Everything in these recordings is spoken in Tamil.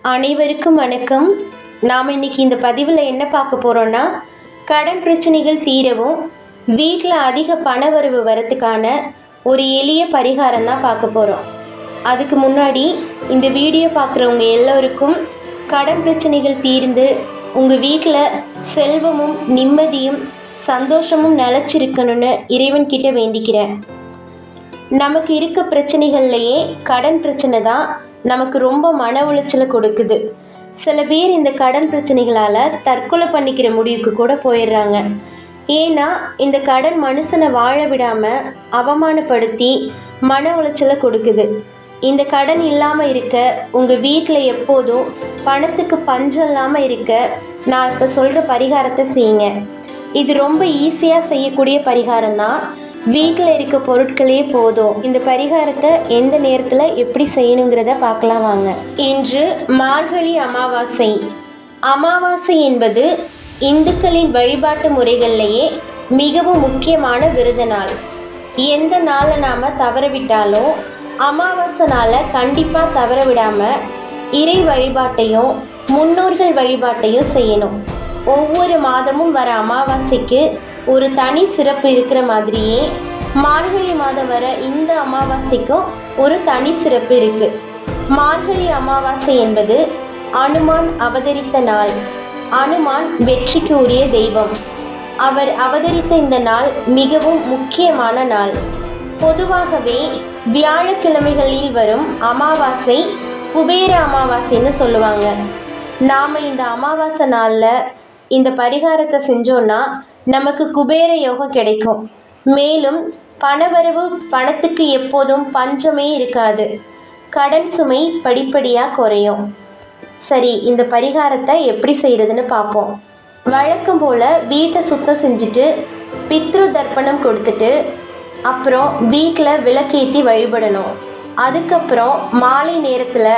அனைவருக்கும் வணக்கம். நாம் இன்னைக்கு இந்த பதிவில் என்ன பார்க்க போகிறோன்னா, கடன் பிரச்சனைகள் தீரவும் வீட்டில் அதிக பண வரவு வரத்துக்கான ஒரு எளிய பரிகாரம் தான் பார்க்க போகிறோம். அதுக்கு முன்னாடி இந்த வீடியோ பார்க்குறவங்க எல்லோருக்கும் கடன் பிரச்சனைகள் தீர்ந்து உங்கள் வீட்டில் செல்வமும் நிம்மதியும் சந்தோஷமும் நிலச்சிருக்கணும்னு இறைவன்கிட்ட வேண்டிக்கிறேன். நமக்கு இருக்க பிரச்சனைகள்லையே கடன் பிரச்சனை தான் நமக்கு ரொம்ப மன உளைச்சலை கொடுக்குது. சில பேர் இந்த கடன் பிரச்சனைகளால் தற்கொலை பண்ணிக்கிற முடிவுக்கு கூட போயிடுறாங்க. ஏன்னா இந்த கடன் மனுஷனை வாழ விடாமல் அவமானப்படுத்தி மன உளைச்சலை கொடுக்குது. இந்த கடன் இல்லாமல் இருக்க உங்கள் வீட்டில் எப்போதும் பணத்துக்கு பஞ்சம் இல்லாமல் இருக்க நான் இப்போ சொல்கிற பரிகாரத்தை செய்யுங்க. இது ரொம்ப ஈஸியாக செய்யக்கூடிய பரிகாரம் தான். வீட்டில் இருக்க பொருட்களே போதும். இந்த பரிகாரத்தை எந்த நேரத்தில் எப்படி செய்யணுங்கிறத பார்க்கலாம் வாங்க. இன்று மார்கழி அமாவாசை. அமாவாசை என்பது இந்துக்களின் வழிபாட்டு முறைகள்லேயே மிகவும் முக்கியமான விரத நாள். எந்த நாளை நாம் தவறவிட்டாலும் அமாவாசை நாளை கண்டிப்பாக தவற விடாமல் இறை வழிபாட்டையும் முன்னோர்கள் வழிபாட்டையும் செய்யணும். ஒவ்வொரு மாதமும் வர அமாவாசைக்கு ஒரு தனி சிறப்பு இருக்கிற மாதிரியே மார்கழி மாதம் வர இந்த அமாவாசைக்கும் ஒரு தனி சிறப்பு இருக்கு. மார்கழி அமாவாசை என்பது அனுமான் அவதரித்த நாள். அனுமான் வெற்றிக்கு உரிய தெய்வம். அவர் அவதரித்த இந்த நாள் மிகவும் முக்கியமான நாள். பொதுவாகவே வியாழக்கிழமைகளில் வரும் அமாவாசை குபேர அமாவாசைன்னு சொல்லுவாங்க. நாம் இந்த அமாவாசை நாளில் இந்த பரிகாரத்தை செஞ்சோன்னா நமக்கு குபேர யோகம் கிடைக்கும். மேலும் பணவரவு, பணத்துக்கு எப்போதும் பஞ்சமே இருக்காது. கடன் சுமை படிப்படியாக குறையும். சரி, இந்த பரிகாரத்தை எப்படி செய்கிறதுன்னு பார்ப்போம். வழக்கம் போல் வீட்டை சுத்தம் செஞ்சுட்டு பித்ரு தர்ப்பணம் கொடுத்துட்டு அப்புறம் வீட்டில் விளக்கேற்றி வழிபடணும். அதுக்கப்புறம் மாலை நேரத்தில்,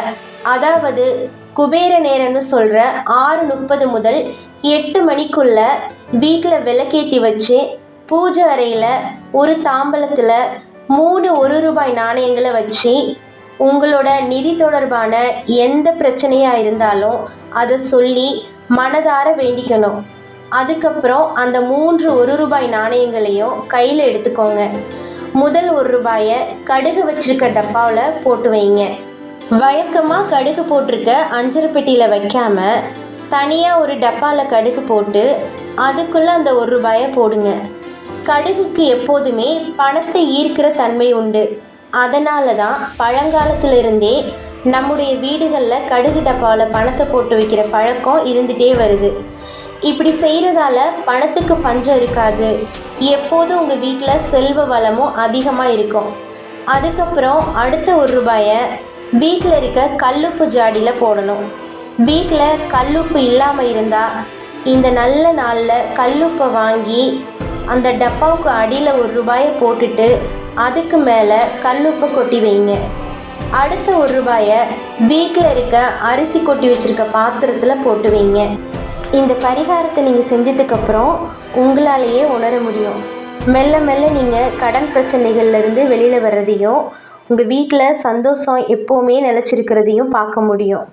அதாவது குபேர நேரம்னு சொல்கிற 6:30 முதல் 8 மணிக்குள்ள வீட்டில் விளக்கேற்றி வச்சு பூஜை அறையில் ஒரு தாம்பலத்தில் 3 1 ரூபாய் நாணயங்களை வச்சு உங்களோட நிதி தொடர்பான எந்த பிரச்சனையாக இருந்தாலும் அதை சொல்லி மனதார வேண்டிக்கணும். அதுக்கப்புறம் அந்த 3 1 ரூபாய் நாணயங்களையும் கையில் எடுத்துக்கோங்க. முதல் 1 ரூபாயை கடுகு வச்சிருக்க டப்பாவில் போட்டு வைங்க. வழக்கமாக கடுகு போட்டிருக்க அஞ்சரை பெட்டியில் வைக்காமல் தனியாக ஒரு டப்பாவில் கடுகு போட்டு அதுக்குள்ளே அந்த 1 ரூபாயை போடுங்க. கடுகுக்கு எப்போதுமே பணத்தை ஈர்க்கிற தன்மை உண்டு. அதனால தான் பழங்காலத்திலிருந்தே நம்முடைய வீடுகளில் கடுகு டப்பாவில் பணத்தை போட்டு வைக்கிற பழக்கம் இருந்துகிட்டே வருது. இப்படி செய்கிறதால பணத்துக்கு பஞ்சம் இருக்காது. எப்போதும் உங்கள் வீட்டில் செல்வ வளமும் அதிகமாக இருக்கும். அதுக்கப்புறம் அடுத்த 1 ரூபாயை வீட்டில் இருக்க கல்லுப்பு ஜாடியில் போடணும். வீட்டில் கல்லுப்பு இல்லாமல் இருந்தால் இந்த நல்ல நாளில் கல்லுப்பை வாங்கி அந்த டப்பாவுக்கு அடியில் 1 ரூபாயை போட்டுட்டு அதுக்கு மேலே கல்லுப்பை கொட்டி வைங்க. அடுத்த 1 ரூபாயை வீட்டில் இருக்க அரிசி கொட்டி வச்சுருக்க பாத்திரத்தில் போட்டு வைங்க. இந்த பரிகாரத்தை நீங்கள் செஞ்சதுக்கப்புறம் உங்களாலேயே உணர முடியும். மெல்ல மெல்ல நீங்கள் கடன் பிரச்சனைகள்லேருந்து வெளியில் வர்றதையும் உங்கள் வீட்டில் சந்தோஷம் எப்போவுமே நிலச்சிருக்கிறதையும் பார்க்க முடியும்.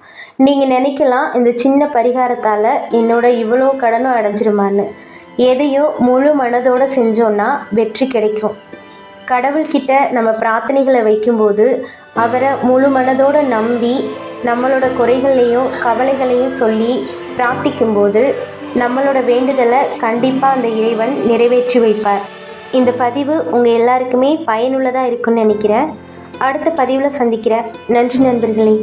நீங்கள் நினைக்கலாம், இந்த சின்ன பரிகாரத்தால் என்னோட இவ்வளோ கடனும் அடைஞ்சிருமான்னு. எதையும் முழு மனதோடு செஞ்சோன்னா வெற்றி கிடைக்கும். கடவுள்கிட்ட நம்ம பிரார்த்தனைகளை வைக்கும்போது அவரை முழு மனதோடு நம்பி நம்மளோட குறைகளையும் கவலைகளையும் சொல்லி பிரார்த்திக்கும்போது நம்மளோட வேண்டுதலை கண்டிப்பாக அந்த இறைவன் நிறைவேற்றி வைப்பார். இந்த பதிவு உங்கள் எல்லாருக்குமே பயனுள்ளதாக இருக்குன்னு நினைக்கிறேன். அடுத்த பதிவில் சந்திக்கிறேன். நன்றி நண்பர்களே.